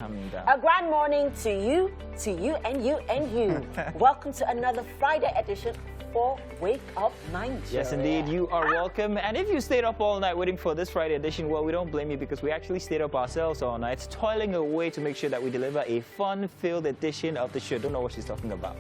Coming down. A grand morning to you, and you, and you. Welcome to another Friday edition for Wake Up Nigeria. Yes, indeed, you are welcome. And if you stayed up all night waiting for this Friday edition, well, we don't blame you because we actually stayed up ourselves all night, toiling away to make sure that we deliver a fun-filled edition of the show. Don't know what she's talking about.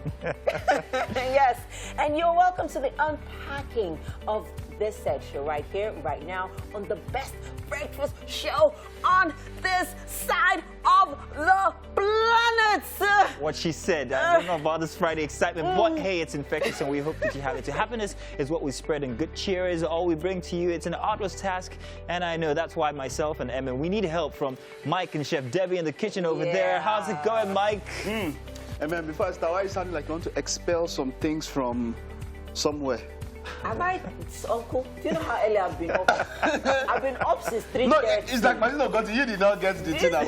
Yes, and you're welcome to the unpacking of this said show right here, right now, on the best breakfast show on this side of the planet. What she said. I don't know about this Friday excitement, but hey, it's infectious and we hope that you have it. So happiness is what we spread and good cheer is all we bring to you. It's an arduous task, and I know that's why myself and Emma, we need help from Mike and Chef Debbie in the kitchen over there. How's it going, Mike? Emma, before I start, why you sounding like you want to expel some things from somewhere? Am I, Uncle? Do you know how early I've been up? I've been up since 3:30. No, it's like my sister got to you did not get the thing. But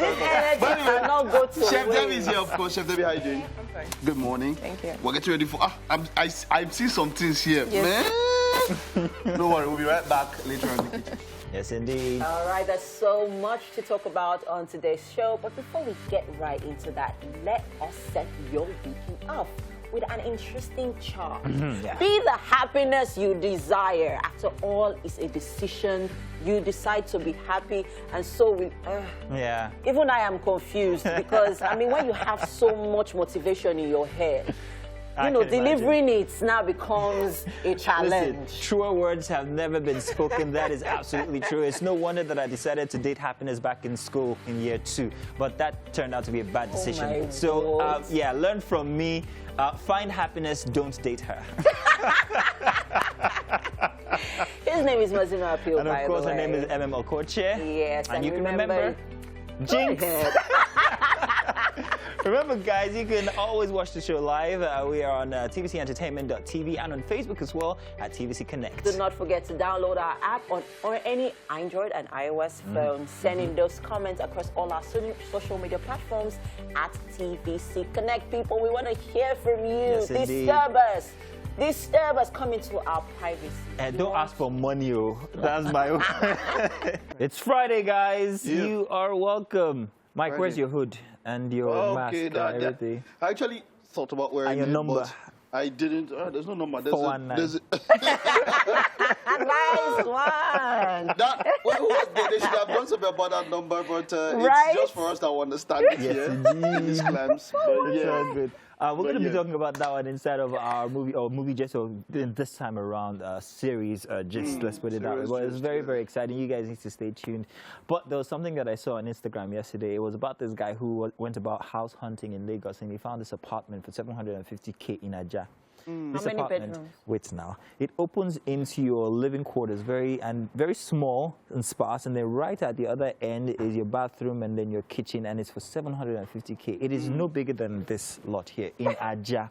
cannot go to Chef Debbie is here, of course. Chef Debbie, how you doing? I'm fine. Good morning. Thank you. We're getting ready for. I've seen some things here. Yes. Man. Don't worry, we'll be right back later in the kitchen. Yes, indeed. All right, there's so much to talk about on today's show. But before we get right into that, let us set your weekend off with an interesting charm. Be the happiness you desire. After all, it's a decision. You decide to be happy, and so will. Yeah. Even I am confused because, I mean, when you have so much motivation in your head, you know, delivering it now becomes a challenge. Listen, truer words have never been spoken. That is absolutely true. It's no wonder that I decided to date happiness back in school in year 2. But that turned out to be a bad decision. Yeah, learn from me. Find happiness, don't date her. His name is Mazino Appeal, and of course, her name is MM Okoche. Yes, and you can remember Jinx. Remember, guys, you can always watch the show live. We are on tvcentertainment.tv and on Facebook as well at TVC Connect. Do not forget to download our app or any Android and iOS phone. Send in those comments across all our social media platforms at TVC Connect. People, we want to hear from you. Yes, Disturb us. Disturb us. Come into our privacy. And don't ask for money, oh. That's my own. It's Friday, guys. Yeah. You are welcome. Mike, where's your hood and your mask and everything? I actually thought about wearing your number. But I didn't. There's no number. There's 419. Nice one. They should have done something about that number, but it's just for us that understand it here in these clams. But yeah, good. We're going to be talking about that one inside of our movie just this time around series, let's put it that way. But it's very, very exciting. You guys need to stay tuned. But there was something that I saw on Instagram yesterday. It was about this guy who went about house hunting in Lagos, and he found this apartment for 750K in Aja. This How many apartment, bedrooms? wait now. It opens into your living quarters, very small and sparse, and then right at the other end is your bathroom and then your kitchen, and it's for 750K. It is no bigger than this lot here in Aja.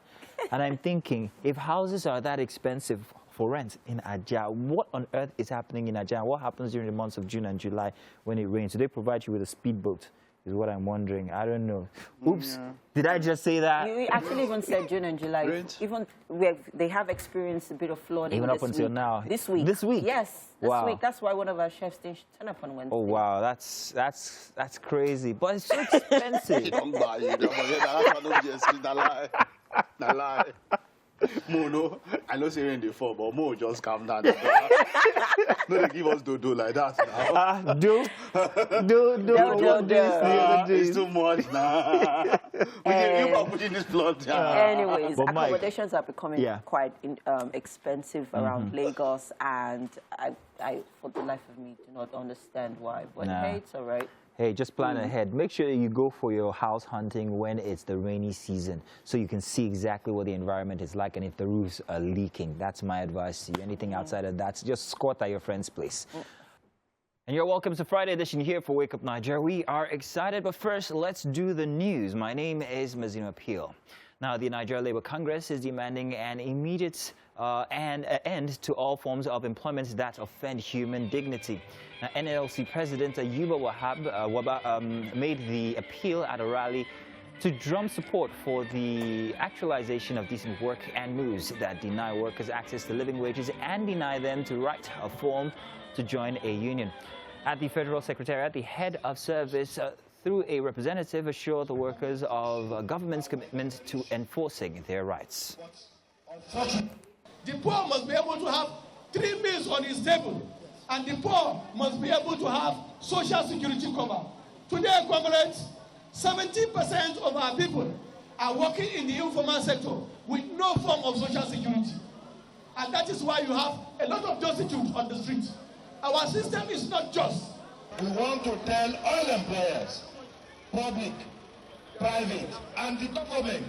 And I'm thinking, if houses are that expensive for rent in Aja, what on earth is happening in Aja? What happens during the months of June and July when it rains? Do they provide you with a speedboat? Is what I'm wondering. I don't know. Oops. Yeah. Did I just say that? You actually even said June and July. Even they have experienced a bit of flooding. Even up until now. This week. This week. Yes. This week. That's why one of our chefs didn't turn up on Wednesday. Oh wow, that's crazy. But it's so expensive. Don't buy it. Don't lie. Mo, no, I know say rain before, but Mo just calm down. No, they give us do like that now. Do. It's too much now. You are pushing this plot. Anyways, accommodations are becoming quite expensive around Lagos, and I, for the life of me, do not understand why. But hey, it's all right. Hey, just plan ahead. Make sure you go for your house hunting when it's the rainy season so you can see exactly what the environment is like and if the roofs are leaking. That's my advice to you. Anything outside of that, just squat at your friend's place. And you're welcome to Friday edition here for Wake Up Nigeria. We are excited, but first, let's do the news. My name is Mazino Appeal. Now, the Nigeria Labour Congress is demanding an immediate end to all forms of employment that offend human dignity. Now, NLC President Ayuba Wahab made the appeal at a rally to drum support for the actualization of decent work and moves that deny workers access to living wages and deny them to write a form to join a union. At the Federal Secretariat, the head of service through a representative, assured the workers of government's commitment to enforcing their rights. The poor must be able to have 3 meals on his table, and the poor must be able to have social security cover. Today, comrades, 70% of our people are working in the informal sector with no form of social security. And that is why you have a lot of destitute on the streets. Our system is not just. We want to tell all employers, public, private, and the government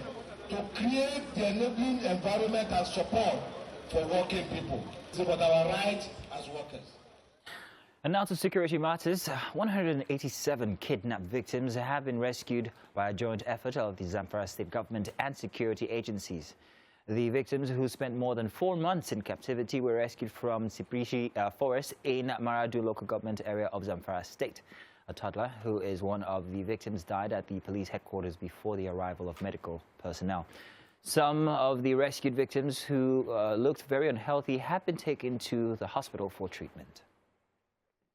to create the enabling environment and support for working people. It's about our rights as workers. And now to security matters. 187 kidnapped victims have been rescued by a joint effort of the Zamfara State government and security agencies. The victims, who spent more than 4 months in captivity, were rescued from Siprishi Forest in Maradu local government area of Zamfara State. A toddler, who is one of the victims, died at the police headquarters before the arrival of medical personnel. Some of the rescued victims, who looked very unhealthy, have been taken to the hospital for treatment.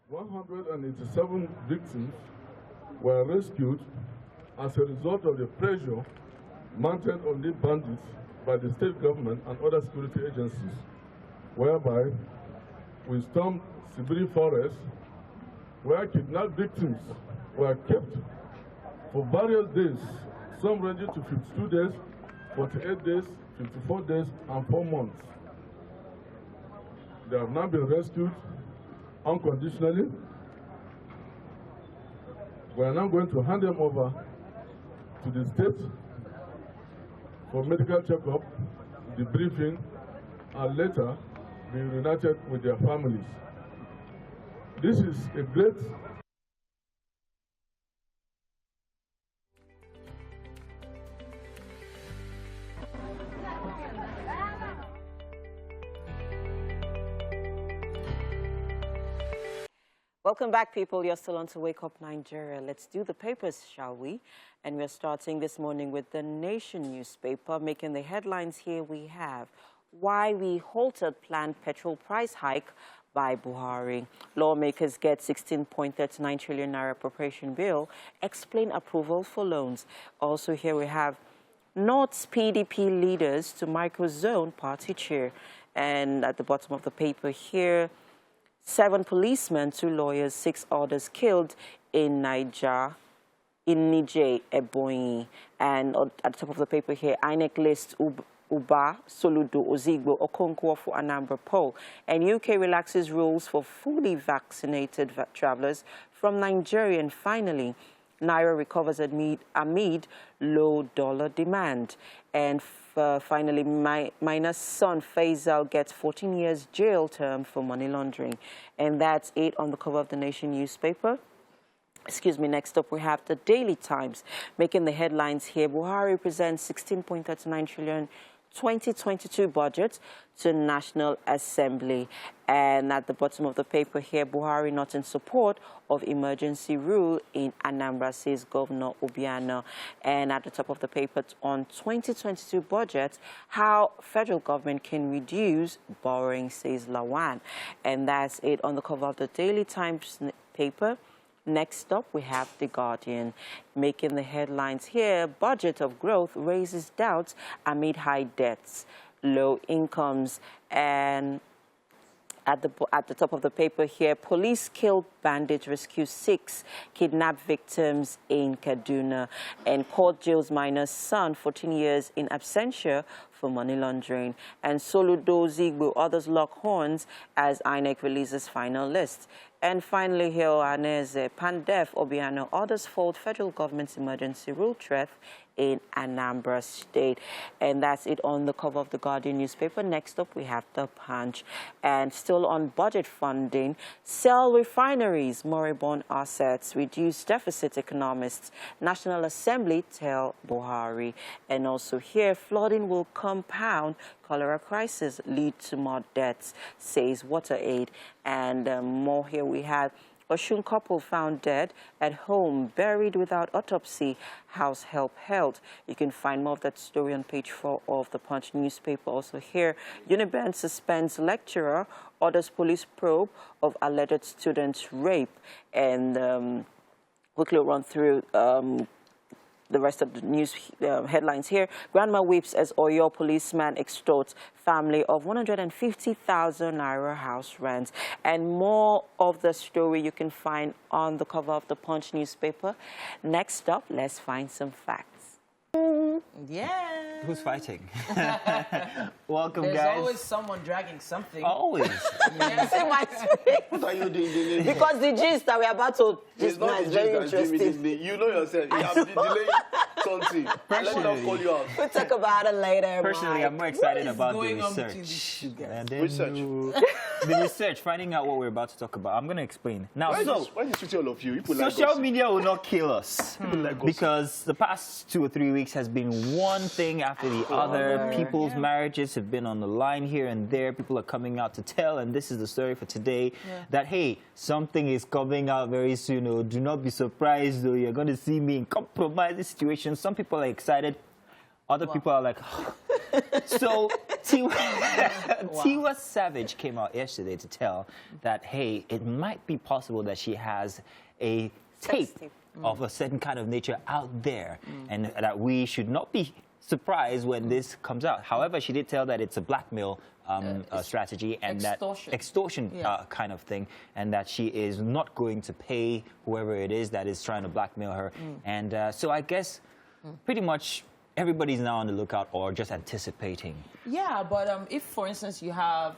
187 victims were rescued as a result of the pressure mounted on the bandits by the state government and other security agencies, whereby we stormed Sibiri Forest, where kidnapped victims were kept for various days, some ranging to 52 days, 48 days, 54 days, and 4 months. They have now been rescued unconditionally. We are now going to hand them over to the state for medical checkup, debriefing, and later be reunited with their families. This is a great Welcome back, people. You're still on to Wake Up Nigeria. Let's do the papers, shall we? And we're starting this morning with the Nation newspaper. Making the headlines here, we have why we halted planned petrol price hike by Buhari. Lawmakers get 16.39 trillion naira appropriation bill. Explain approval for loans. Also here we have North's PDP leaders to microzone party chair. And at the bottom of the paper here, 7 policemen, 2 lawyers, 6 others killed in Niger, in Niger, Ebonyi. And at the top of the paper here, INEC lists Uba, Soludo, Ozigbo, Okonkwo for Anambra poll. And UK relaxes rules for fully vaccinated travelers from Nigeria. And finally, Naira recovers amid low dollar demand. And finally, Miner's son Faisal gets 14 years jail term for money laundering. And that's it on the cover of the Nation newspaper. Excuse me, next up we have the Daily Times. Making the headlines here, Buhari presents 16.39 trillion 2022 budget to National Assembly. And at the bottom of the paper here, Buhari not in support of emergency rule in Anambra, says Governor Obiano. And at the top of the paper on 2022 budget, how federal government can reduce borrowing, says Lawan. And that's it on the cover of the Daily Times paper. Next up, we have The Guardian. Making the headlines here, budget of growth raises doubts amid high debts, low incomes. And at the top of the paper here, police killed bandits, rescue 6 kidnapped victims in Kaduna. And court jails miner's son 14 years in absentia for money laundering. And Soludo, Zigbo, others lock horns as INEC releases final list. And finally here, Aneze, Pandef, Obiano, others fold federal government's emergency rule threat in Anambra State. And that's it on the cover of the Guardian newspaper. Next up, we have the Punch. And still on budget funding, sell refineries, moribund assets, reduce deficit, economists. National Assembly tell Buhari. And also here, flooding will compound cholera crisis, lead to more deaths, says Water Aid. And more here we have Oshun couple found dead at home, buried without autopsy, house help held. You can find more of that story on page 4 of the Punch newspaper. Also here, Uniben suspends lecturer, orders police probe of alleged students' rape. And quickly run through the rest of the news headlines here. Grandma weeps as Oyo policeman extorts family of 150,000 naira house rent. And more of the story you can find on the cover of the Punch newspaper. Next up, let's find some facts. Yeah. Who's fighting? Welcome, There's guys. always someone dragging something. Always. See my screen. What are you doing? Because the gist that we're about to It's just not now is the very gist that's interesting. doing it. You know yourself. You have been delaying something. Let me not call you out. We'll talk about it later, Personally, Mike. I'm more excited What is about the going on between research. these two guys? And then Research. the research, finding out what we're about to talk about. I'm going to explain. Now, Why is it all of you? People like social gossip. media will not kill us like gossip. because the past 2 or 3 weeks has been one thing after the other. People's marriages have been on the line here and there. People are coming out to tell, and this is the story for today, that, hey, something is coming out very soon. Oh, do not be surprised, though. You're going to see me in compromising situations. Some people are excited. Other people are like, So Tiwa Savage came out yesterday to tell that, hey, it might be possible that she has a tape of a certain kind of nature out there, and that we should not be surprised when this comes out. However, she did tell that it's a blackmail strategy and extortion kind of thing, and that she is not going to pay whoever it is that is trying to blackmail her. And so I guess pretty much everybody's now on the lookout or just anticipating. Yeah, but if, for instance, you have,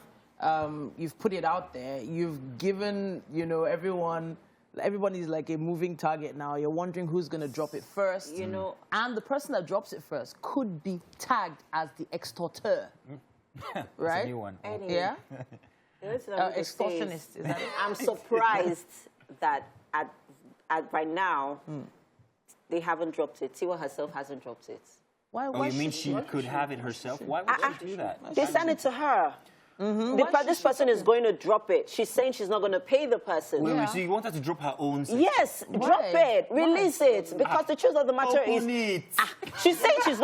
you've put it out there, you've given, you know, everybody's like a moving target now. You're wondering who's going to drop it first. You know, and the person that drops it first could be tagged as the extorter. That's right? a new one. Anyway, Yeah? extortionist. Is that it? I'm surprised that right now they haven't dropped it. Tiwa herself hasn't dropped it. Why Oh, you mean should she could have it herself? Why would she do that? They sent it to her. This person is going to drop it. She's saying she's not going to pay the person. Wait, so you want her to drop her own? Yes, drop it, release it, because the truth of the matter is, she's saying she's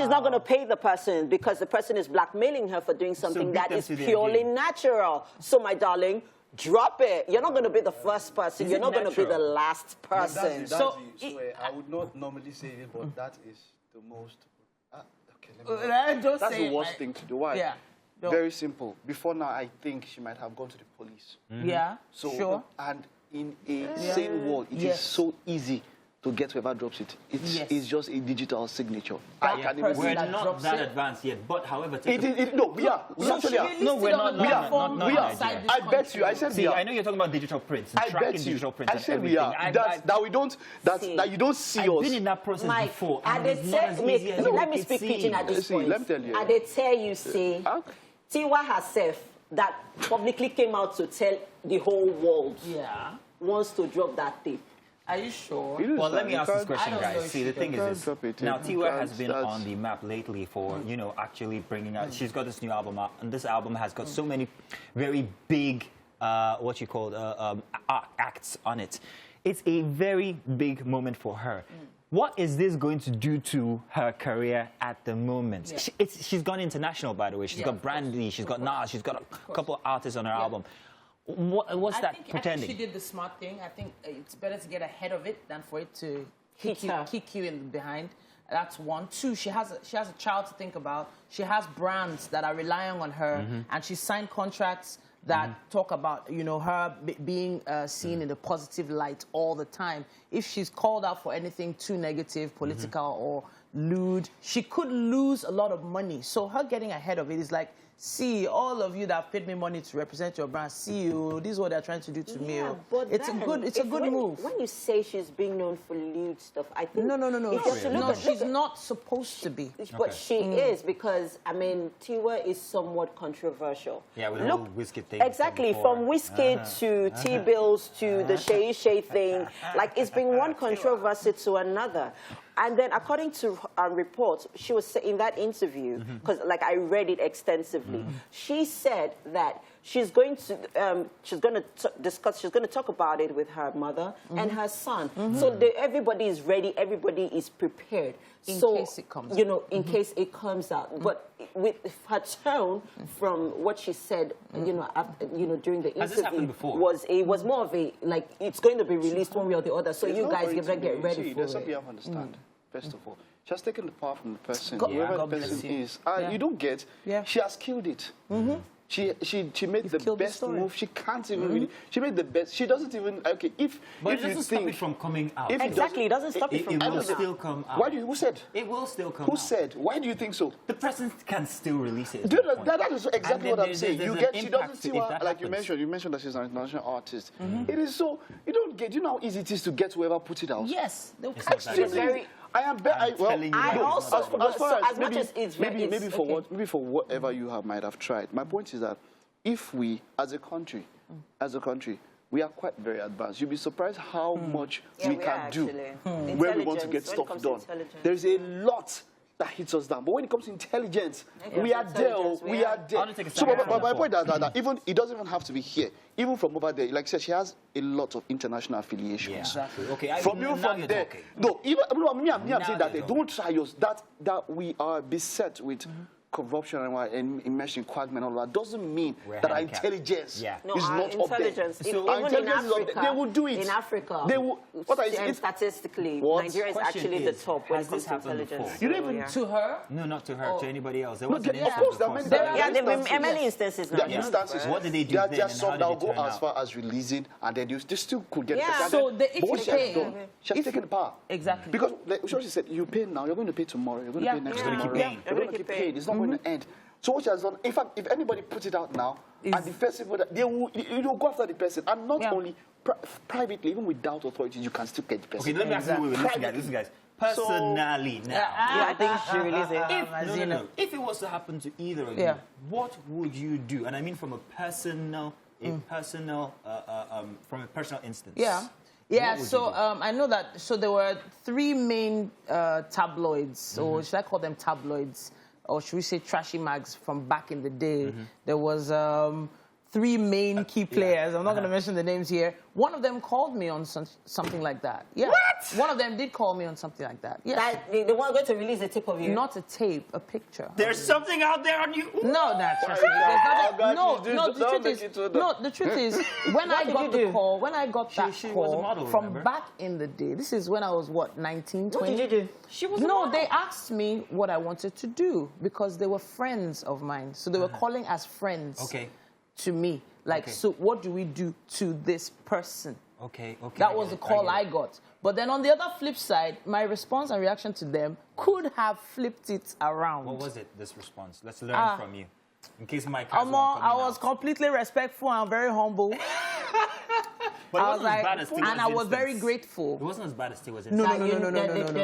not going to pay the person because the person is blackmailing her for doing something beat that them is to their purely game. natural. So, my darling, drop it. You're not going to be the first person. You're not going to be the last person. I would not normally say it, but that is the most. Don't That's say the it, worst right? thing to do. Why? Yeah. Don't. Very simple. Before now, I think she might have gone to the police. Yeah, So, sure. and in a sane world, it is so easy to get whoever drops it. It's just a digital signature. I can't even We're that not drops that it. advanced yet, but however, No, we are. We actually are. No, we're not. We are. I bet you. I said See, we are. I know you're talking about digital prints and I tracking bet you. digital prints I and said everything. we are. That we don't. That you don't see I've us. been in that process Mike, before, I and did it's not as easy as let it me speak seems. pidgin at this See, point. let me tell you. I did tell you, see, Tiwa herself that publicly came out to tell the whole world Yeah. wants to drop that tape. Are you sure? Well, let me ask this question, I don't know guys. if See, she the thing can is drop this. it. Now, You Tiwa can't has been start. on the map lately for, you know, actually bringing out. She's got this new album out, and this album has got so many very big, acts on it. It's a very big moment for her. What is this going to do to her career at the moment? Yeah. She's gone international, by the way. She's got Brandy, she's got Nas, she's got a couple of artists on her album. What's that pretending? I think she did the smart thing. I think it's better to get ahead of it than for it to Hit her. kick you in behind. That's one. Two, she has a child to think about. She has brands that are relying on her, and she signed contracts that talk about, you know, her being seen in a positive light all the time. If she's called out for anything too negative, political or lewd, she could lose a lot of money. So her getting ahead of it is like, see, all of you that have paid me money to represent your brand, see you, this is what they're trying to do to me. But It's a good move. When you say she's being known for lewd stuff, I think No. you have to look No, at- she's not supposed to be. But she is, because, I mean, Tiwa is somewhat controversial. Yeah, with the whole Wizkid thing. Exactly, from Wizkid to T-Bills to the Shay thing. Like, it's been one controversy to another. And then, according to reports, she was in that interview, because, like, I read it extensively, she said that she's going to discuss. She's going to talk about it with her mother and her son. So everybody is ready. Everybody is prepared. In case it comes you know, in case it comes out. But with her tone, from what she said, you know, after, you know, during the Has this interview, happened before? it was more of a like it's going to be released one way or the other. So you guys get ready See, for there's it. something you have to understand. First of all, she has taken the power from the person, God- whoever God the bless person you. is. You don't get. Yeah. She has killed it. She made the killed the best story. move. She can't even really. She made the best. She doesn't even. Okay, But if it you doesn't stop think it from coming out. If it Exactly, it doesn't stop it from It will coming out. still come out. why do you? Who said? It will still come Who out. said? Why do you think so? The president can still release it. Do you know, that is exactly And then what I'm there's- saying. there's You an get. She impact doesn't see if what, that like you happens. mentioned. You mentioned that she's an international artist. It is so. You don't get. You know how easy it is to get whoever put it out. Yes, they'll It's catch not you. that very- I am. I'm telling you I that. also- as far so as as much maybe, as it's maybe, very- maybe for okay. what, maybe for whatever you might have tried. My point is that if we, as a country, we are quite very advanced. You'll be surprised how much Yeah, we we can are do actually. when we want to get Intelligence, when it stuff comes to done. intelligence. There's a lot that hits us down. But when it comes to intelligence, we are there. Intelligence, We are I there. want to take a So second my from point is that even it doesn't even have to be here. Even from over there, like I said, she has a lot of international affiliations. Yeah. Exactly. Okay. From now you from you're there. talking. No, even me, I'm Now saying that you're don't try yours. That we are beset with corruption and immersion, quagmire, and all that doesn't mean We're that our handicapped. intelligence Yeah. No, is our not up there. intelligence, So even our in intelligence is up there. Africa, They will do it. In Africa, They will. What I say? statistically, What? Nigeria is Question actually the is, top when has it comes this to happened intelligence. before? You don't even- yeah. To her? No, not to her, to anybody else. There No, was an of instance course, there are before. many- So- Yeah, there have instances, been many yes. instances now. There are you know. instances. What did they do There are then and some how that did will it go turn as out? far as releasing, and then they still could get Yeah. the So but what if she you has pay, done, she has taken the power. Exactly. Because like she said, you pay now, you're going to pay tomorrow, you're going to Yeah. pay next You're gonna tomorrow. keep paying. You're going to keep paying. It's not going to end. So what she has done, in fact, if anybody puts it out now, and the first people that they will, you know, go after the person, and not Yeah. only privately, even without authority, you can still get the person. Okay, let me ask you, listen, guys. Personally, now. Yeah, I think she released it. If, no. If it was to happen to either of Yeah. you, what would you do? And I mean from a personal, from a personal instance. Yeah. What Yeah, would so you do? I know that, so there were three main tabloids, or should I call them tabloids, or should we say trashy mags from back in the day. There was three main key players. I'm not going to mention the names here. One of them called me on something like that. Yeah. What? One of them did call me on something like that. Yes. That they weren't going to release a tape of you. Not a tape, a picture. There's something out there on you. No, that's trust me. There's nothing- God, no, you do- no. The don't truth make is, it to no. The truth is, when I did got you the do? call, when I got that she was a call model, from remember? back in the day, this is when I was what, 19, 20. What did you do? She was no. They asked me what I wanted to do because they were friends of mine, so they were calling as friends. Okay. To me, like, Okay. so what do we do to this person? Okay. That was the call I got. But then on the other flip side, my response and reaction to them could have flipped it around. What was it, this response? Let's learn from you. In case my cousin I was completely respectful and very humble. But it I was wasn't like, as bad as and I was very It grateful. wasn't as bad as it was. No.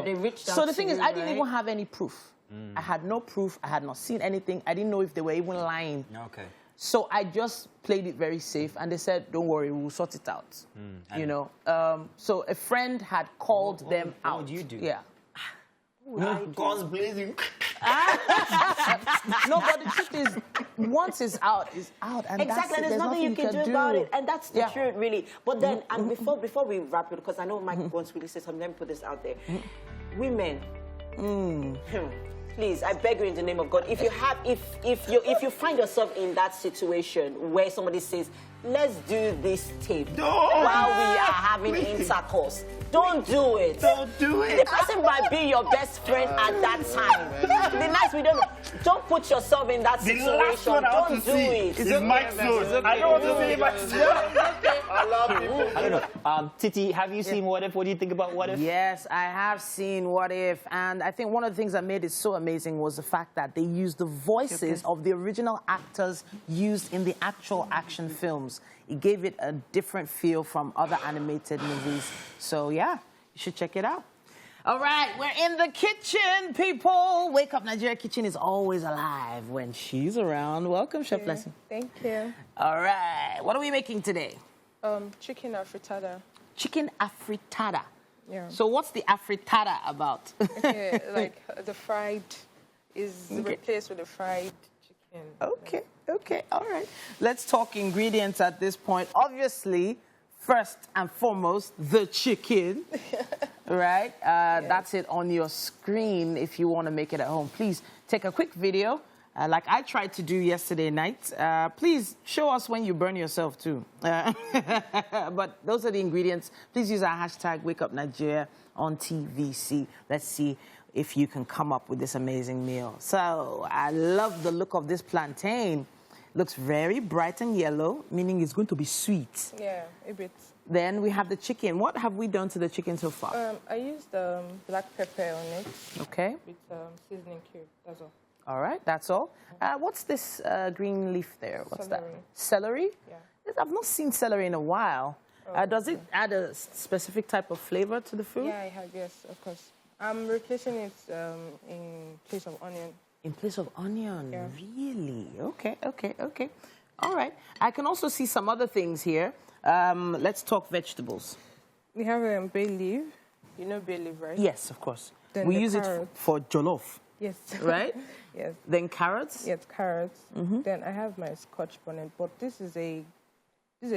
They reached out So the to thing is, you, I didn't right? even have any proof. I had no proof. I had not seen anything. I didn't know if they were even lying. Okay. So I just played it very safe, and they said, "Don't worry, we'll sort it out." You know. So a friend had called them out. What would you do? Yeah. Guns blazing. No, but the truth is, once it's out, and Exactly, that's it. there's nothing you can do about it, and that's the Yeah. truth, really. But then, and before we wrap it, because I know Mike wants to really say something, let me put this out there. Women, please, I beg you in the name of God, if you find yourself in that situation where somebody says, let's do this tape while we are having intercourse, don't do it. Don't do it. The person might be your best friend at that time. The nice we don't put yourself in that The situation. last one I want Don't to do see it. is Mike's zone. I don't want to see Mike's zone. I love people. I don't know. Titi, have you seen What If? What do you think about What If? Yes, I have seen What If, and I think one of the things that made it so amazing was the fact that they used the voices of the original actors used in the actual action films. It gave it a different feel from other animated movies. So, yeah, you should check it out. All right, we're in the kitchen, people. Wake Up Nigeria Kitchen is always alive when she's around. Welcome, Chef Blessing. Thank you. All right, what are we making today? Chicken afritada. Chicken afritada. Yeah. So what's the afritada about? Okay, like the fried is replaced with the fried chicken. Okay. Okay, all right. Let's talk ingredients at this point. Obviously, first and foremost, the chicken, right? That's it on your screen if you want to make it at home. Please take a quick video, like I tried to do yesterday night. Please show us when you burn yourself too. But those are the ingredients. Please use our hashtag #WakeUpNigeria on TVC. Let's see if you can come up with this amazing meal. So I love the look of this plantain. Looks very bright and yellow, meaning it's going to be sweet. Yeah, a bit. Then we have the chicken. What have we done to the chicken so far? I used black pepper on it. Okay. With seasoning cube, that's all. All right, that's all. What's this green leaf there? What's Celery. that? Celery? Yeah. I've not seen celery in a while. Does it add a specific type of flavor to the food? Yeah, I have, yes, of course. I'm replacing it in place of onion. In place of onion? Yeah. Really? Okay, okay, okay. All right. I can also see some other things here. Let's talk vegetables. We have bay leaf. You know bay leaf, right? Yes, of course. Then we the use it carrots. for jollof. Yes. Right? Yes. Then carrots? Yes, carrots. Then I have my scotch bonnet, but this is a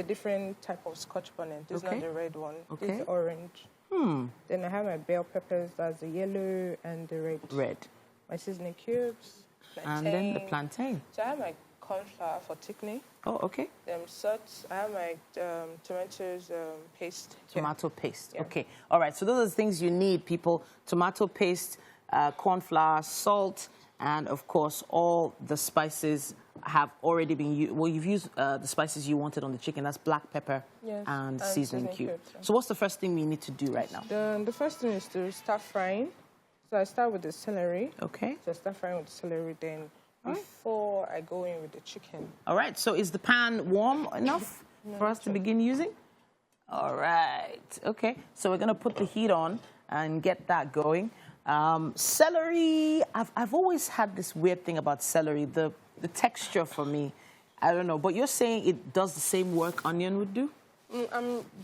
different type of scotch bonnet. This is not the red one. Okay. This is orange. Then I have my bell peppers, that's the yellow and the red. Red. My seasoning cubes, plantain. And then the plantain. So I have my corn flour for thickening. Oh, okay. Salt. I have my tomatoes paste. Tomato paste. Yeah. Okay. All right. So those are the things you need, people. Tomato paste, corn flour, salt, and, of course, all the spices have already been used. Well, you've used the spices you wanted on the chicken. That's black pepper and seasoning cube. So what's the first thing we need to do right now? The first thing is to start frying. So I start with the celery. Okay. So I start frying with the celery then before I go in with the chicken. All right. So is the pan warm enough for us to begin using? All right. Okay. So we're going to put the heat on and get that going. Celery, I've always had this weird thing about celery. The texture for me, I don't know. But you're saying it does the same work onion would do?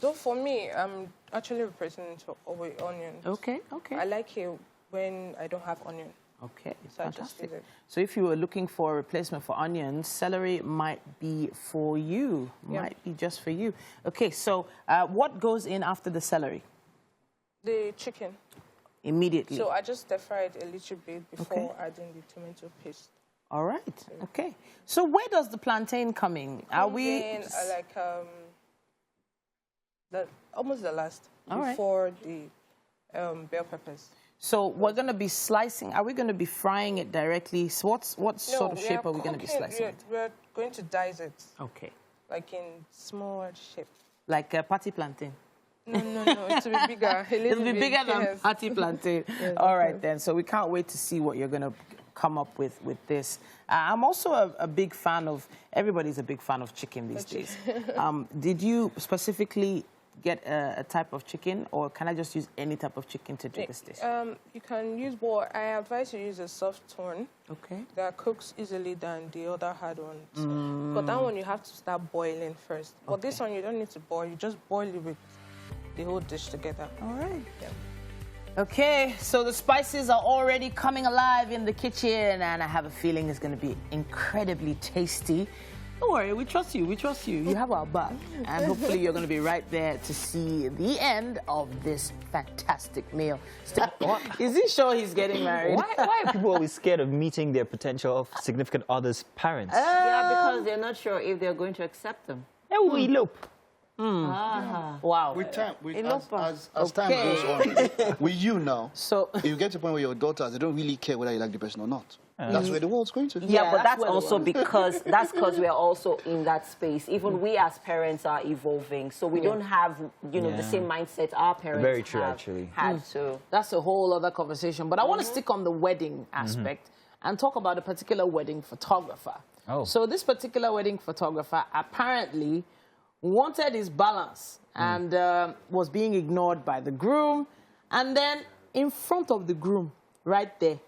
Though for me, I'm actually replacing it over onions. Okay, okay. I like it when I don't have onion. Okay, So I just fantastic. use it. So if you were looking for a replacement for onions, celery might be for you. Yeah. Might be just for you. Okay, so what goes in after the celery? The chicken. Immediately. So I just stir fry it a little bit before adding the tomato paste. All right, okay. So where does the plantain come in? Are we... almost the last, All right. before the bell peppers. So we're going to be slicing. Are we going to be frying it directly? So what sort of shape are we going to be slicing it? We're going to dice it. Okay. Like in small shape. Like a patty plantain? No. It will be bigger. It'll be bigger than yes. patty plantain. Yes, All right, then. So we can't wait to see what you're going to come up with this. I'm also a big fan of, everybody's a big fan of chicken these days. Did you specifically get a type of chicken, or can I just use any type of chicken to do this dish? You can use, but I advise you use a soft one. Okay. That cooks easily than the other hard ones. But that one you have to start boiling first. But this one you don't need to boil. You just boil it with the whole dish together. All right. Yeah. Okay, so the spices are already coming alive in the kitchen, and I have a feeling it's going to be incredibly tasty. Don't worry, we trust you. We trust you. You have our back. And hopefully you're going to be right there to see the end of this fantastic meal. Is he sure he's getting married? Why are people always scared of meeting their potential significant other's parents? Yeah, because they're not sure if they're going to accept them. They will elope. Wow. With time, as Okay. time goes on, with you now, So, you get to a point where your daughters, they don't really care whether you like the person or not. That's where the world's going to. Yeah, but that's where the also world- because we're also in that space. Even we as parents are evolving, so we don't have the same mindset our parents Very true, have actually. had to. that's a whole other conversation. But I want to stick on the wedding aspect and talk about a particular wedding photographer. Oh. So this particular wedding photographer apparently wanted his balance and was being ignored by the groom. And then in front of the groom, right there,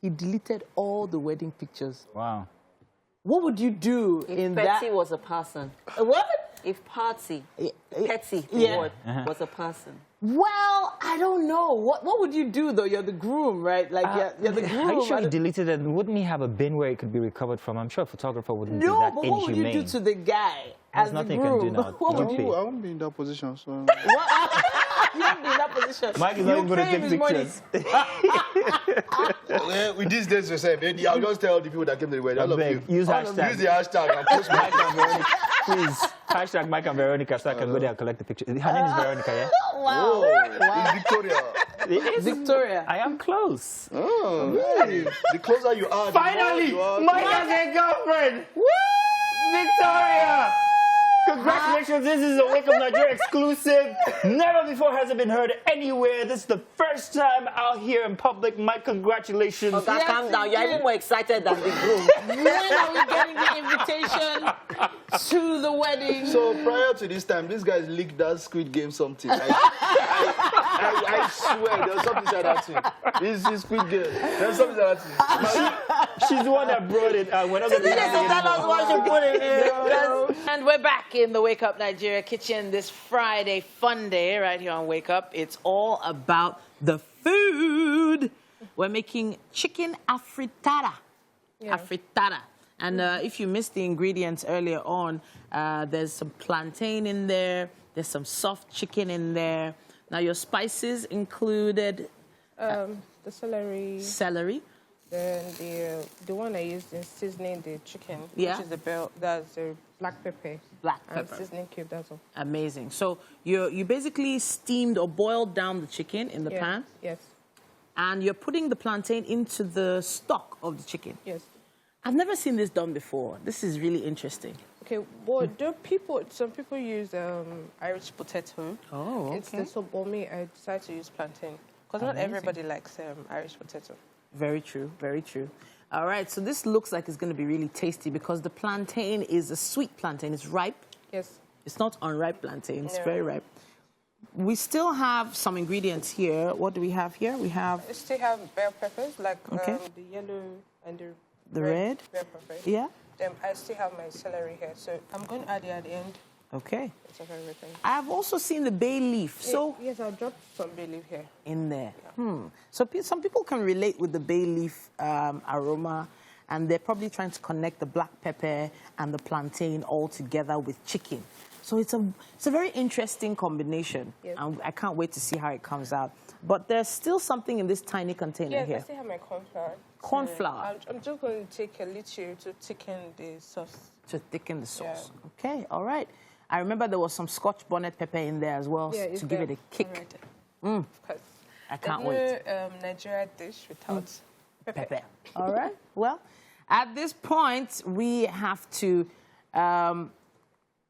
he deleted all the wedding pictures. Wow. What would you do in If Petty that? was a person. What? If Patsy, Yeah. Petty, the Yeah. word, was a person. Well, I don't know. What would you do, though? You're the groom, right? Like, you're the groom. Are you sure he deleted it? Wouldn't he have a bin where it could be recovered from? I'm sure a photographer wouldn't be that No, but what would you inhumane. do to the guy There's as nothing the you can groom? do now. What would You you pay. I won't be in that position, so... You won't be in that position. Mike is not even going to take pictures. Well, with these days, I'll just tell the people that came to the wedding. All of you. Use hashtag. Use the hashtag and post Mike and Veronica. Please. Hashtag Mike and Veronica so I can go there and collect the picture. Her name is Veronica, yeah? Wow. It's Victoria. It is. Victoria. I am close. Oh, really? The closer you are, the Finally, more you are. Mike has a girlfriend. Woo! Victoria! Congratulations, this is a Wake Up Nigeria exclusive. Never before has it been heard anywhere. This is the first time out here in public. Mike, congratulations. Okay, Yes, calm down. You're even more excited than the groom. When are we getting the invitation to the wedding? So prior to this time, these guys leaked that Squid Game something. I swear, there was something said that thing. This is Squid Game. There's something said that thing. She's the one that brought it. We're not going to Tell us what you put in here. And we're back in the Wake Up Nigeria kitchen this Friday fun day right here on Wake Up. It's all about the food. We're making chicken afritada. Yeah. Afritada. And if you missed the ingredients earlier on, there's some plantain in there. There's some soft chicken in there. Now, your spices included The celery. Then the one I used in seasoning the chicken, Yeah. which is that's the black pepper. Black And pepper. seasoning cube, that's all. Amazing. So you basically steamed or boiled down the chicken in the pan, Yes. and you're putting the plantain into the stock of the chicken. Yes. I've never seen this done before. This is really interesting. Okay, well, some people use Irish potato. Oh, okay. It's the so for me, I decided to use plantain because not everybody likes Irish potato. Very true, very true. All right, so this looks like it's going to be really tasty because the plantain is a sweet plantain. It's ripe. Yes. It's not unripe plantain. It's No. very ripe. We still have some ingredients here. What do we have here? We have I still have bell peppers, like Okay. the yellow and the red. bell peppers. Yeah. Then I still have my celery here, so I'm going to add it at the end. Okay. It's of everything. I've also seen the bay leaf. So Yes, I'll drop some bay leaf here. in there. So some people can relate with the bay leaf aroma, and they're probably trying to connect the black pepper and the plantain all together with chicken. So it's a very interesting combination, Yes. and I can't wait to see how it comes out. But there's still something in this tiny container Yes, I here. still have my corn flour. Corn So flour. I'm just going to take a little to thicken the sauce. To thicken the sauce. Yeah. Okay, all right. I remember there was some Scotch bonnet pepper in there as well Yeah, it's to give there it a kick. already. Of course. I can't There's wait. no Nigeria dish without pepper. Pepper. All right. Well, at this point, we have to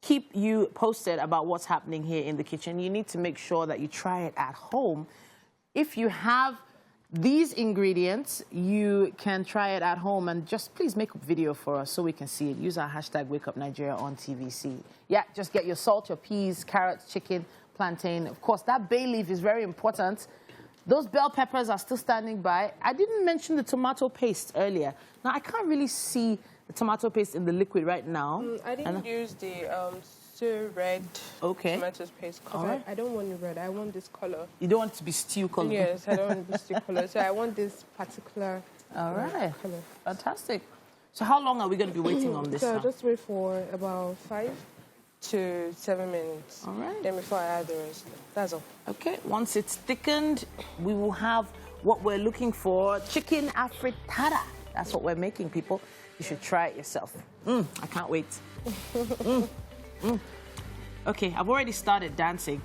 keep you posted about what's happening here in the kitchen. You need to make sure that you try it at home. If you have these ingredients, you can try it at home, and just please make a video for us so we can see it. Use our hashtag #WakeUpNigeria on TVC. Yeah, just get your salt, your peas, carrots, chicken, plantain. Of course, that bay leaf is very important. Those bell peppers are still standing by. I didn't mention the tomato paste earlier. Now, I can't really see the tomato paste in the liquid right now. I didn't use the so red tomato paste because Alright. I don't want it red. I want this color. You don't want it to be stew color. Yes, I don't want it to be still color. So I want this particular All right. color. Fantastic. So how long are we going to be waiting on this So now? I'll just wait for about 5 to 7 minutes. All right. Then before I add the rest. That's all. Okay, once it's thickened, we will have what we're looking for, chicken afritada. That's what we're making, people. You should try it yourself. I can't wait. Okay, I've already started dancing,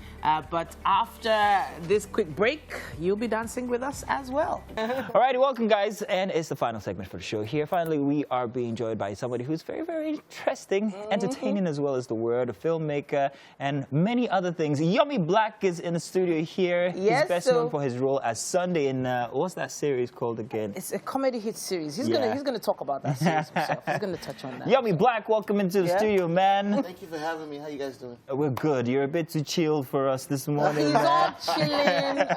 but after this quick break, you'll be dancing with us as well. All righty, welcome, guys. And it's the final segment for the show here. Finally, we are being joined by somebody who's very, very interesting, entertaining as well as the word, a filmmaker, and many other things. Yummy Black is in the studio here. Yes, He's best known for his role as Sunday in, what's that series called again? It's a comedy hit series. He's Yeah. gonna talk about that series himself. He's gonna touch on that. Yummy Black, welcome into the Yeah. studio, man. Thank you for having me. How you guys doing? We're good. You're a bit too chilled for us this morning, He's man. all chilling,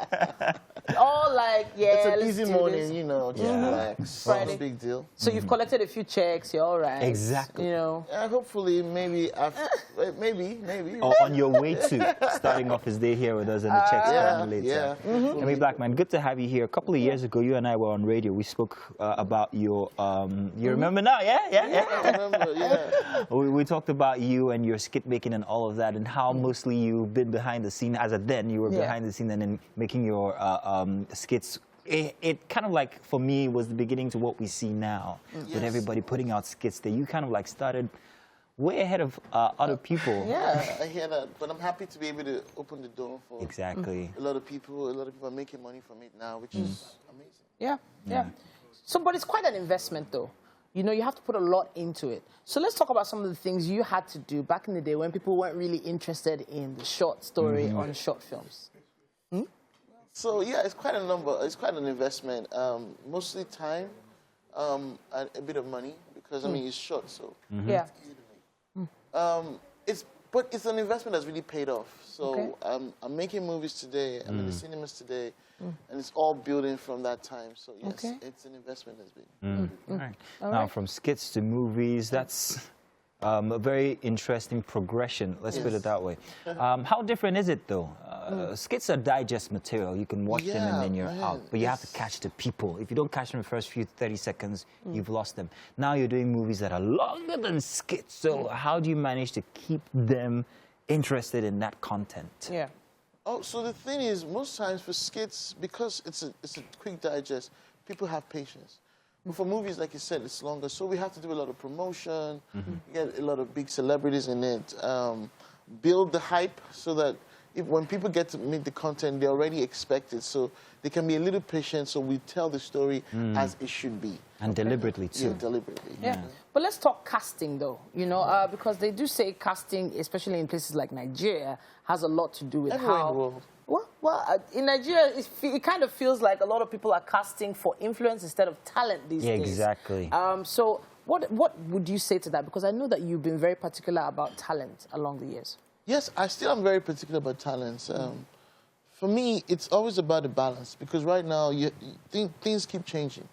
all like like, yeah, it's an let's easy do morning, this. you know, just relax. Friday. No big deal. So you've collected a few checks, you're all right. Exactly. You know. Hopefully, maybe, maybe. Or on your way to starting off his day here with us and the checks coming later. Yeah. I mean, Blackman, good to have you here. A couple of years ago, you and I were on radio. We spoke about your, you remember now? Yeah. I remember, yeah. We talked about you and your skit making and all of that, and how mostly you've been behind the scene. As a then, you were behind the scene and then making your skits. It kind of like, for me, was the beginning to what we see now, with everybody putting out skits there. You kind of like started way ahead of other people. Yeah, I hear that, but I'm happy to be able to open the door for Exactly. a lot of people. A lot of people are making money from it now, which is amazing. Yeah. So, but it's quite an investment, though. You know, you have to put a lot into it. So let's talk about some of the things you had to do back in the day when people weren't really interested in the short story on short films. So yeah, it's quite a number. It's quite an investment. Mostly time, and a bit of money because I mean it's short, so Yeah. but it's an investment that's really paid off. So I'm making movies today. I'm in the cinemas today, and it's all building from that time. So yes, it's an investment that's been. All right. Now, from skits to movies, that's a very interesting progression. Let's put it that way. How different is it, though? Skits are digest material. You can watch them and then you're out. But you have to catch the people. If you don't catch them the first few 30 seconds, you've lost them. Now you're doing movies that are longer than skits. So how do you manage to keep them interested in that content? Yeah. Oh, so the thing is, most times for skits, because it's a quick digest, people have patience. But for movies, like you said, it's longer. So we have to do a lot of promotion, get a lot of big celebrities in it, build the hype so that when people get to meet the content, they already expect it. So they can be a little patient, so we tell the story as it should be. And deliberately, too. Yeah, deliberately. Yeah. But let's talk casting, though, you know, because they do say casting, especially in places like Nigeria, has a lot to do with Everywhere in how... the world. Well, in Nigeria, it kind of feels like a lot of people are casting for influence instead of talent these days. Exactly. So what would you say to that? Because I know that you've been very particular about talent along the years. Yes, I still am very particular about talents. For me, it's always about the balance because right now things keep changing.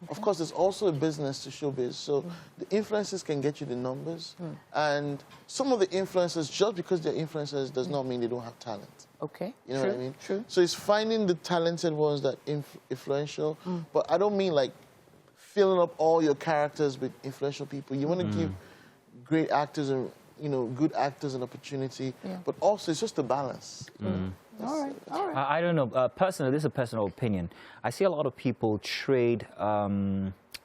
Of course, there's also a business to showbiz, so the influencers can get you the numbers, and some of the influencers, just because they're influencers, does not mean they don't have talent. Okay. You know what I mean? True. So it's finding the talented ones that influential, but I don't mean like filling up all your characters with influential people. You want to give great actors and good actors an opportunity, but also it's just a balance. All right. I don't know. Personally, this is a personal opinion. I see a lot of people trade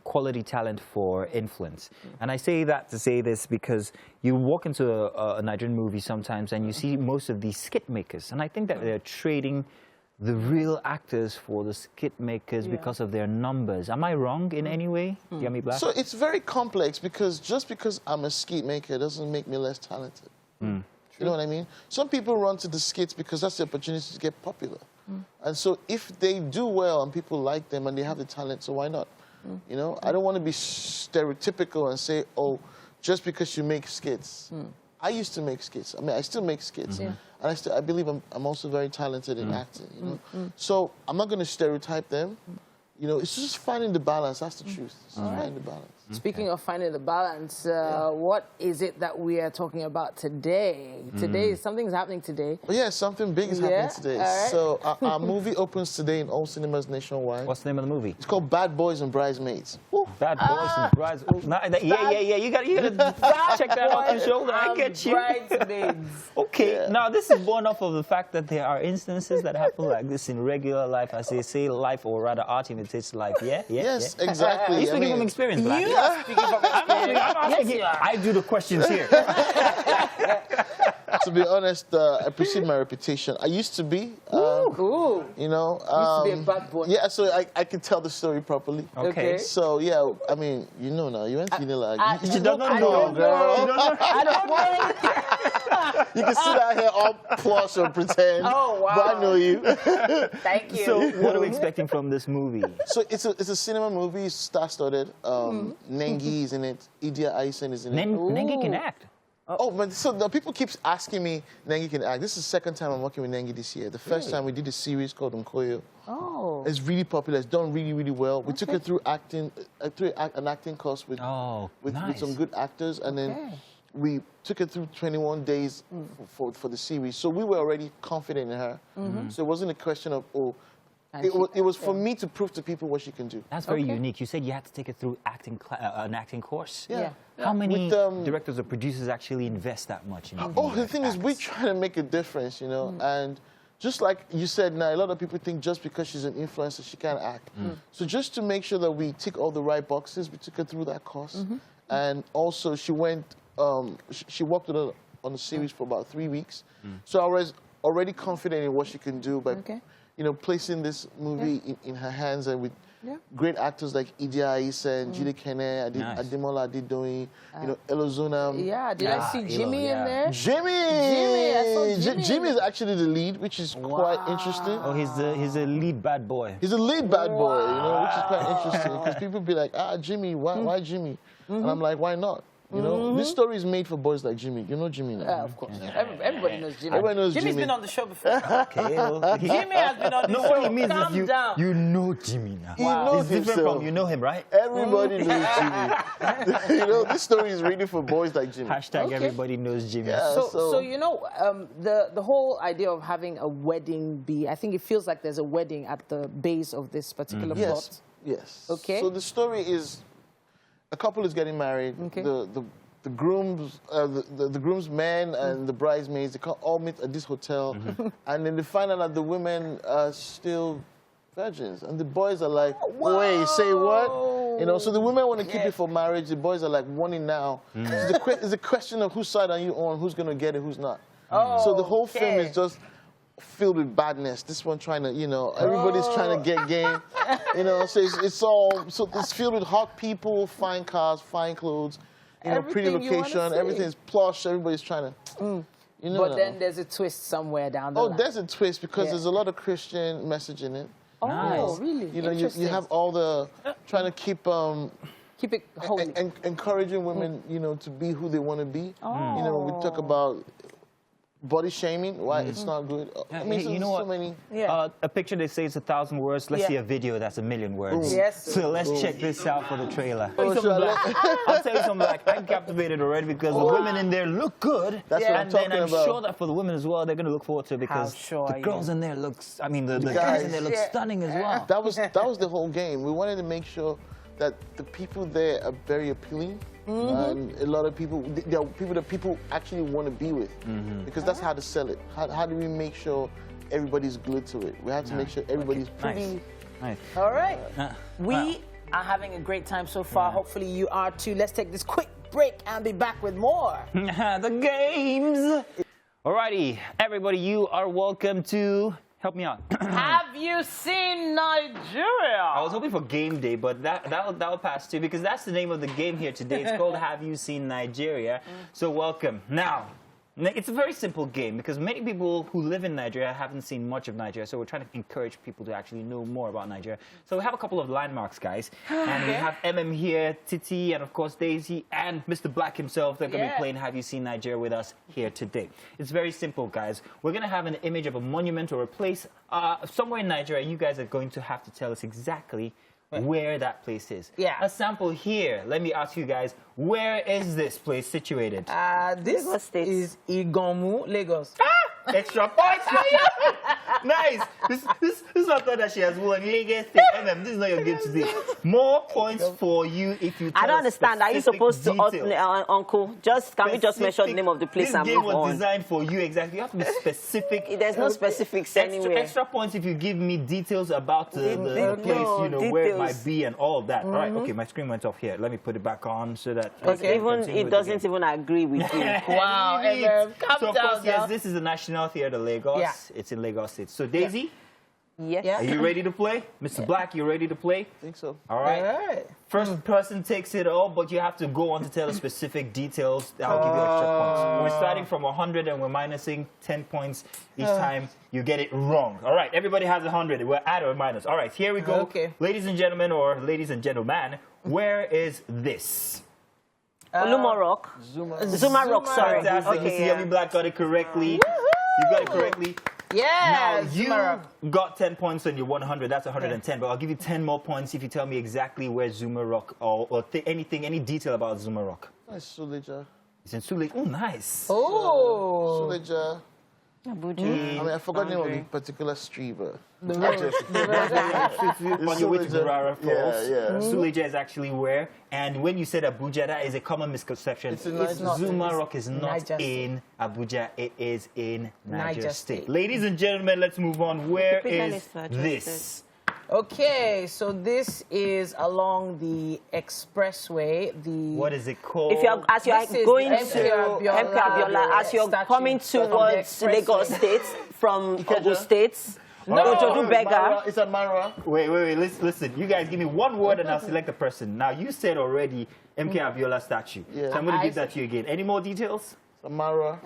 quality talent for influence. And I say that to say this because you walk into a Nigerian movie sometimes and you see most of these skit makers. And I think that they're trading the real actors for the skit makers because of their numbers. Am I wrong in any way, Yummy Black? So it's very complex because just because I'm a skit maker doesn't make me less talented. You know what I mean? Some people run to the skits because that's the opportunity to get popular. And so if they do well and people like them and they have the talent, so why not? You know, I don't want to be stereotypical and say, oh, just because you make skits. I used to make skits. I mean, I still make skits. And I believe I'm also very talented in acting, you know? So I'm not going to stereotype them. You know, it's just finding the balance. That's the truth. It's just finding the balance. Speaking of finding the balance, what is it that we are talking about today? Today, something's happening today. But yeah, something big is happening today. Right. So our movie opens today in all cinemas nationwide. What's the name of the movie? It's called Bad Boys and Bridesmaids. Bad Boys and Brides. Yeah. You gotta check that off your shoulder. I get you. Bridesmaids. Okay. Now this is born off of the fact that there are instances that happen like this in regular life. As they say, life, or rather, art imitates life. Yes, exactly. You speaking from experience, Black? You are speaking from experience. I do the questions here. To be honest, I precede my reputation. I used to be, Ooh. you know. Used to be a bad boy. Yeah, so I can tell the story properly. Okay. So, yeah, I mean, you know now. You went to Unila. You don't know, girl. I don't know. You can sit out here all plush or pretend. Oh, wow. But I know you. Thank you. So what are we expecting from this movie? So it's a cinema movie, star-studded. Nengi is in it. Idia Aisen is in it. Nengi can act. Oh, but so the people keep asking me, Nengi can act. This is the second time I'm working with Nengi this year. The first time we did a series called Nkoyo. Oh. Oh. It's really popular. It's done really, really well. We took it through acting, an acting course with some good actors, and then we took it through 21 days for the series. So we were already confident in her. So it wasn't a question of, it was for me to prove to people what she can do. That's very unique. You said you had to take it through an acting course. Yeah. How many directors or producers actually invest that much? The thing is, we're trying to make a difference, you know, and just like you said, now a lot of people think just because she's an influencer, she can't act. So just to make sure that we tick all the right boxes, we took her through that course, and also she went, she worked with her on the series for about 3 weeks. So I was already confident in what she can do by, you know, placing this movie in her hands, and with great actors like Idi Aisa and Jide Kene, Ademola Adedoyin, you know, Elozuna. Yeah, did I see Jimmy in there? Jimmy! I saw Jimmy. Jimmy is actually the lead, which is quite interesting. Oh, he's a lead bad boy. He's a lead bad boy, you know, which is quite interesting, because people be like, Jimmy, why Jimmy? And I'm like, why not? You know, this story is made for boys like Jimmy. You know Jimmy now. Of course. Everybody knows Jimmy. Everybody knows Jimmy's Jimmy. been on the show before. Jimmy has been on the show. What he means Calm is down. you know Jimmy now. He knows It's different himself. from you know him, right? Everybody knows Jimmy. You know, this story is really for boys like Jimmy. Hashtag everybody knows Jimmy. Yeah, So you know, the whole idea of having a wedding I think it feels like there's a wedding at the base of this particular plot. Yes. Okay. So the story is, a couple is getting married. Okay. The grooms, the groomsmen and the bridesmaids, they all meet at this hotel, and then they find out that the women are still virgins, and the boys are like, "Wait, say what?" You know. So the women want to keep it for marriage. The boys are like, "Wanting now." So it's a question of whose side are you on? Who's gonna get it? Who's not? So the whole film is just filled with badness. This one trying to, you know, everybody's trying to get game. You know, so it's filled with hot people, fine cars, fine clothes. You know, pretty location, everything's plush, everybody's trying to, you know. But then there's a twist somewhere down the line. Oh, there's a twist, because there's a lot of Christian message in it. Oh, really? You know, you have all the, trying to keep it holy. Encouraging women, you know, to be who they want to be. You know, we talk about body shaming, why it's not good. I mean, you know what? many. A picture they say is 1,000 words. Let's see a video that's 1,000,000 words. Yes. So let's check this out for the trailer. Oh, I'll tell you something, like, I'm captivated already because the women in there look good. That's what I'm talking and I'm about. sure that for the women as well, they're going to look forward to it, because the girls in there looks, I mean, the guys in there look stunning as well. That was the whole game. We wanted to make sure that the people there are very appealing. And a lot of people, there are people that people actually want to be with, because that's how to sell it. How do we make sure everybody's glued to it? We have to make sure everybody's pretty. Nice. All right. We are having a great time so far. Hopefully you are too. Let's take this quick break and be back with more. The games. Alrighty, everybody, you are welcome to help me out. Have you seen Nigeria? I was hoping for game day, but that'll pass too, because that's the name of the game here today. It's called Have You Seen Nigeria? So welcome. Now, it's a very simple game, because many people who live in Nigeria haven't seen much of Nigeria, so we're trying to encourage people to actually know more about Nigeria. So we have a couple of landmarks, guys. And we have MM here, Titi, and of course Daisy, and Mr. Black himself. They're going to be playing Have You Seen Nigeria with us here today. It's very simple, guys. We're going to have an image of a monument or a place somewhere in Nigeria. You guys are going to have to tell us exactly where that place is. Yeah. A sample here. Let me ask you guys, where is this place situated? This is Igomu, Lagos. Extra points for you! Nice! This is not that she has won Lagos State. MM, this is not your game today. More points for you if you tell I don't understand. Are you supposed to, details. Uncle? Can we just mention the name of the place and move on? This game was designed for you, exactly. You have to be specific. There's no specifics anywhere. Extra points if you give me details about the place, you know, where it might be and all of that. All right, okay, my screen went off here. Let me put it back on so that... Because even it doesn't even agree with you. Wow, so, of course, yes, this is the National Theatre Lagos. Yeah. It's in Lagos State. So, Daisy, Yes. are you ready to play? Mr. Black, you ready to play? I think so. All right. First person takes it all, but you have to go on to tell the specific details. I'll give you extra points. We're starting from 100 and we're minusing 10 points each time you get it wrong. All right, everybody has 100. We're add or minus. All right, here we go. Okay. Ladies and gentlemen, or ladies and gentlemen, where is this? Olumo Rock. Zuma Rock, sorry. Fantastic. Okay, Mr. Yummy Black got it correctly. You got it correctly. Yeah, Now, you Zuma Rock. got 10 points on your 100. That's 110. But I'll give you 10 more points if you tell me exactly where Zuma Rock or any detail about Zuma Rock. Nice Suleja. It's in Suleja. Oh, nice. Oh. Suleja. Abuja. I mean, I forgot the name of the particular street, but... On your way to Burara Falls. Yeah. Suleja is actually where? And when you said Abuja, that is a common misconception. It's in Niger not. Zuma Rock is not Niger in Abuja. It is in Niger Niger State. State. Ladies and gentlemen, let's move on. Where Typically is Niger this? Okay, so this is along the expressway. What is it called? If you're as you're This is going the to MK Abiola, as you're statue coming from the towards Lagos expressway. State from Ogun State, No. Ojodu Bega. It's at Mara. Wait. Listen. You guys give me one word and I'll select the person. Now, you said already MK Abiola statue. Yeah. So I'm going to give that to you again. Any more details? It's at Mara.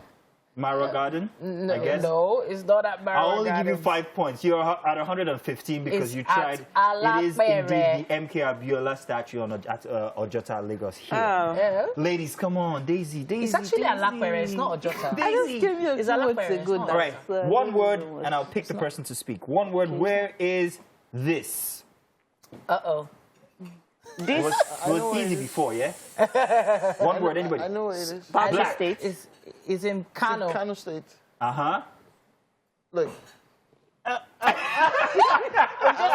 Mara Garden, I guess. No, it's not at Mara I'll only give you Gardens. 5 points. You're at 115 because It's you at tried. It is indeed Alapere. the MK Abiola statue at Ojota, Lagos here. Yeah. Ladies, come on. Daisy. It's actually a Alapere, it's not a Jota. Daisy. It's Alapere. It's not. All right, one word and I'll pick the person to speak. One word, where is this? Uh-oh. It was easy before, yeah? One word, anybody. I know where it is. Bauchi Black. State. It's in Kano. Kano State. Uh-huh. Look. Just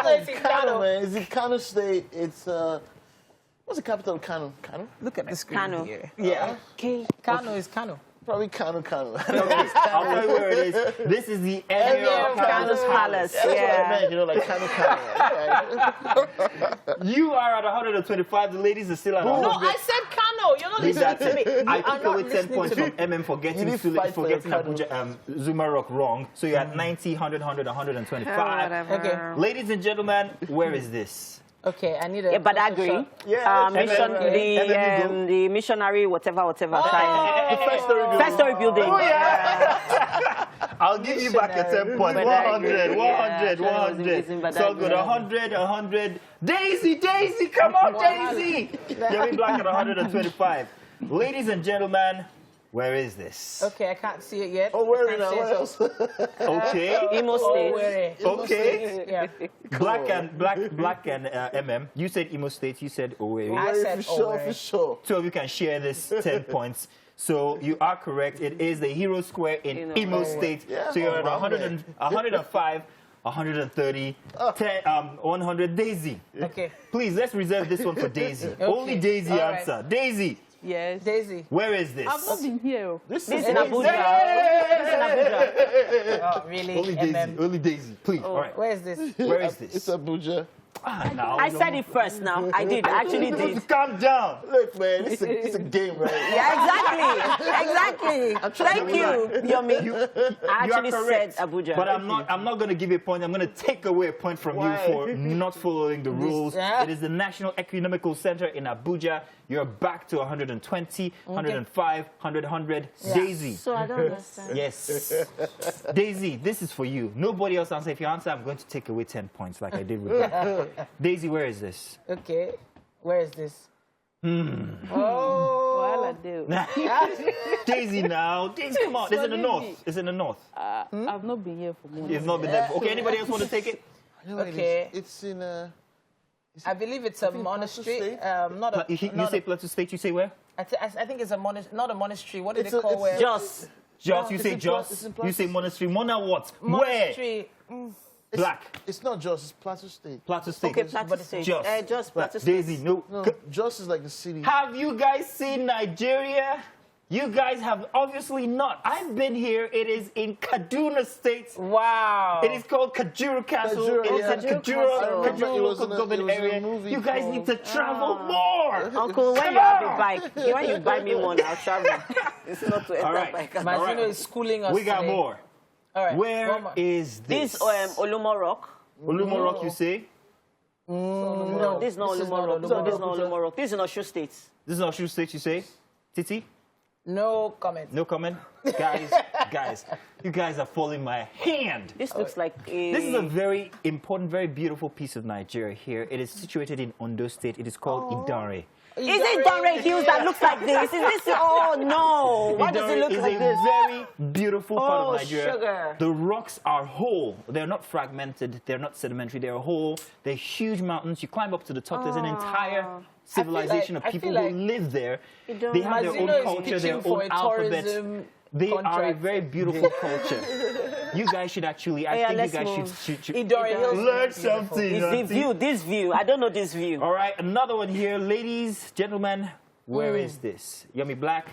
like it's in Kano, Kano. man. It's in Kano State. It's, what's the capital of Kano? Kano? Look at the screen Kano. here. Yeah. Kano is Kano. Probably Kano. I'll tell you where it is. This is the Emir of Kano's Palace. That's what I Yeah. meant, you know, like Kano. You are at 125. The ladies are still at 100. No, I said Kano. You're not Leave listening that to me. to I You are took not away 10 listening points to me. from MM for getting, You did fight for your Abuja, Zuma Rock wrong. So you're at 90, 100, 125. Okay. Ladies and gentlemen, where is this? Okay, I need a... Yeah, Badagry. Yeah, Mission, MM, the missionary, whatever. the first story building. building. Oh, yeah. I'll give you back your 10 points. 100, 100, 100. So good. 100, 100. Daisy, come on, Daisy. You're black at 125. Ladies and gentlemen, where is this? Okay, I can't see it yet. Oh, where I now? can't Where see it. else? Okay. Imo Oh, State. where? Okay. Yeah. Black and MM. You said Imo State. You said Owerri. I said For sure. Two of you can share this 10 points. So you are correct. It is the Hero Square in Imo State. Yeah. So you're at Oh, 105, 130, 100. Daisy. Okay. Please, let's reserve this one for Daisy. Only Daisy All right. answer. Daisy, Yes. Daisy. where is this? I've not been here. This This is in Abuja. Oh, really? Only Daisy. MM. Only Daisy. Please. All right. Where is this? Where is It's this? Abuja. Now, I said it first now. I did. I actually did. Calm down. Look, man, it's a game, right? Yeah, exactly. Thank you, Yomi. I You are actually said correct, Abuja. but I'm not going to give you a point. I'm going to take away a point from Why? you for not following the rules. Yeah. It is the National Economical Center in Abuja. You're back to 120, 105, 100, 100. Yeah. Daisy. So I don't understand. Yes. Daisy, this is for you. Nobody else answer. If you answer, I'm going to take away 10 points like I did with you. Daisy, where is this? Okay. Where is this? Well, I do. Daisy now. Daisy, come on. It's in the north. It's in the north. I've not been here for months. You've not been there. Okay, anybody else want to take it? I know what it Okay. is. It's in I believe it's a monastery. Not a. You not say a- Plateau State, you say where? I think it's a monastery. Not a monastery. What do It's they a- call it's where? Just. Jos, you it's say in Jos. it's in You say Plateau. monastery. Mona what? Where? Monastery. Black. It's not Jos, it's Plateau State. Plateau State. Okay, Plateau State. Jos. Just Plateau State. Daisy, no. No, Jos is like the city. Have you guys seen Nigeria? You guys have obviously not. I've been here. It is in Kaduna State. Wow. It is called Kajuru Castle. Kajuru, It is yeah. at Kajuru Kajuru, Castle. I remember Kajuru it was local in a- government it was in a area. movie You guys called- need to travel more. Uncle, when you have a bike, when you buy me one, I'll travel. It's not to enter All right. bike. Mazino is schooling us We got today. more. All right. Where one more. is this? This Olumo Rock. Olumo Rock, you say? No, this is not Olumo Rock. No, this is not Olumo Rock. This is in Oshu State. This is Oshu State, you say? Titi? No comment. No comment? Guys, you guys are following my hand. This looks like a... This is a very important, very beautiful piece of Nigeria here. It is situated in Ondo State. It is called Idare. Is it Donray Hills that looks like this? Is this... Oh, no. Why does it look like this? It's a very beautiful part of Nigeria. Sugar. The rocks are whole. They're not fragmented. They're not sedimentary. They're whole. They're huge mountains. You climb up to the top. There's an entire civilization of people who live there. They have their own culture, their own alphabet. They are a very beautiful culture. You guys should actually, I think you guys should learn something. It's the view, this view. I don't know this view. All right, another one here. Ladies, gentlemen, where is this? Yummy Black?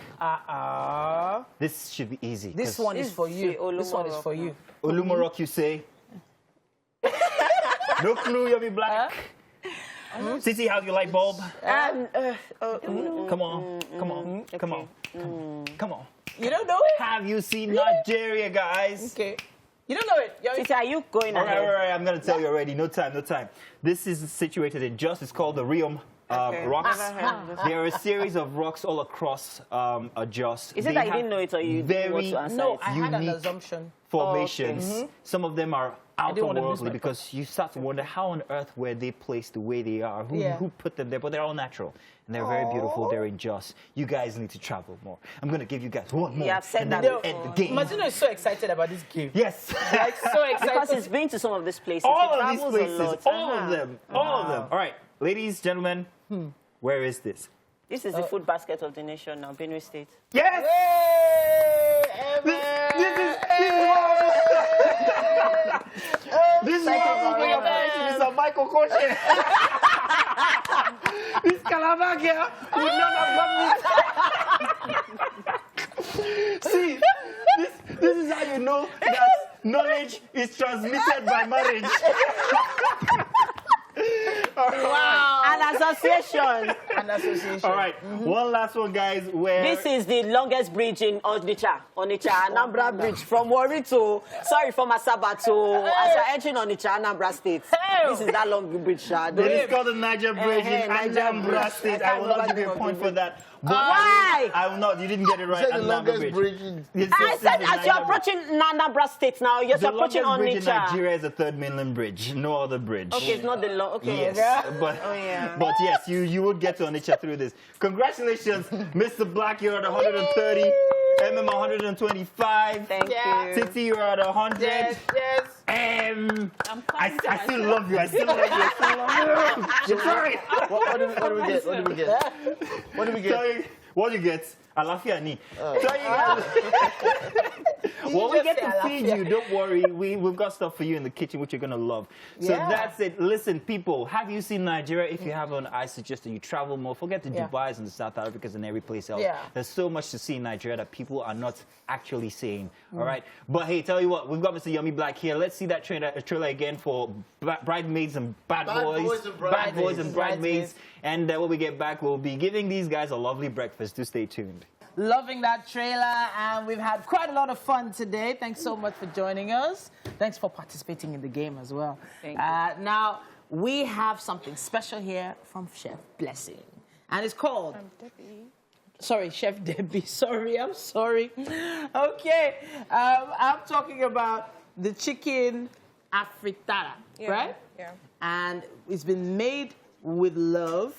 This should be easy. This one is for you. This one is for you. Olumorok, you say? No clue, Yummy Black. Sissy, how's your light bulb? Come on, come on, come on, come on. You don't know it? Have you seen Nigeria, guys? Okay. You don't know it. Sissy, are you going ahead? All right, I'm going to tell you already. No time, no time. This is situated in Jos. It's called the Riom rocks. There are a series of rocks all across Jos. Is it that you didn't know it or you didn't want to answer No, it? I had an assumption. Formations. Some of them are outerworldly because you start to wonder how on earth were they placed the way they are? Who put them there? But they're all natural. And they're very beautiful. They're in Jos. You guys need to travel more. I'm going to give you guys one more. You have said and that. then we'll end the game. Martino is so excited about this game. Yes. Like, so excited. Because he's been to some of these places. All of these places. All of them. All of them. All right. Ladies, gentlemen, where is this? This is the food basket of the nation now, Benue State. Yes! This is what Michael Koche. This Calabar here would not have done this. See, this is how you know that knowledge is transmitted by marriage. Wow. An association. An association. All right. One last one, guys. This is the longest bridge in Onitsha, Anambra Bridge, from Warri to, from Asaba to, as you're entering Onitsha, Anambra State. This is that long bridge. It is called the Niger Bridge in Anambra State. I will not give you a point for that. But why? I will not. You didn't get it right. The longest bridge. I said as you're approaching Anambra State now, you're approaching Onitsha. The longest bridge in Nigeria is the third mainland bridge. No other bridge. Okay, it's not the long. Okay. Yes, but yes, you would get to Onitsha through this. Congratulations, Mr. Black. You're at 130. MM 125. Thank you. Titi, you're at 100. Yes. I still love you. I still love you. I still love you. Sorry. What do we get? What do we get? What do we get? What do you get? Alafia ni. Well, we get to feed you. Don't worry. We've got stuff for you in the kitchen, which you're going to love. So that's it. Listen, people, have you seen Nigeria? If you haven't, I suggest that you travel more. Forget the Dubais and the South Africas and every place else. There's so much to see in Nigeria that people are not actually seeing. All right? But hey, tell you what, we've got Mr. Yummy Black here. Let's see that trailer again for Bridesmaids and Bad Boys. Bad Boys and Bridesmaids. And when we get back, we'll be giving these guys a lovely breakfast. Do stay tuned. Loving that trailer, and we've had quite a lot of fun today. Thanks so much for joining us. Thanks for participating in the game as well. Thank you. Now, we have something special here from Chef Blessing, and it's called... Sorry, Chef Debbie. Sorry, I'm sorry. Okay, I'm talking about the chicken afrittata, right? Yeah. And it's been made with love.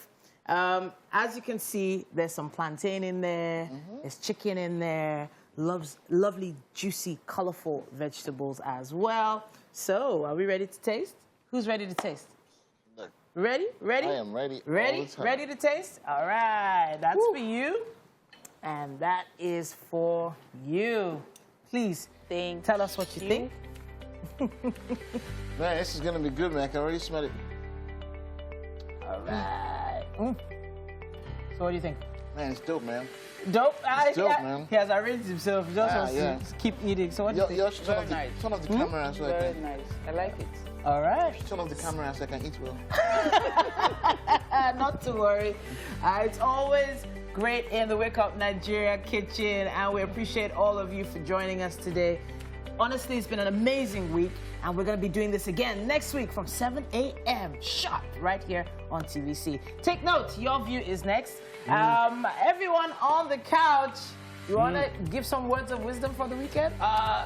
As you can see, there's some plantain in there, there's chicken in there, lovely, juicy, colorful vegetables as well. So, are we ready to taste? Who's ready to taste? Ready? Ready? I am ready. Ready? All the time. Ready to taste? All right, that's for you. And that is for you. Please, tell us what you think. Man, this is going to be good, man. I can already smell it. All right. So what do you think? Man, it's dope, man. Dope? It's dope, man. He has arranged himself. He just wants to keep eating. So what do you think? Turn off the camera so I can... Very nice. I like it. All right. Turn off the camera so I can eat well. Not to worry. It's always great in the Wake Up Nigeria kitchen, and we appreciate all of you for joining us today. Honestly, it's been an amazing week, and we're going to be doing this again next week from 7 a.m. sharp right here on TVC. Take note, your view is next. Everyone on the couch, You want to give some words of wisdom for the weekend?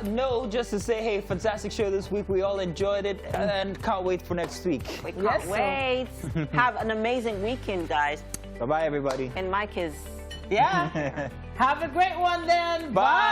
No, just to say, hey, fantastic show this week. We all enjoyed it and can't wait for next week. We can't wait. Have an amazing weekend, guys. Bye-bye, everybody. And Mike is... Yeah. Have a great one then. Bye.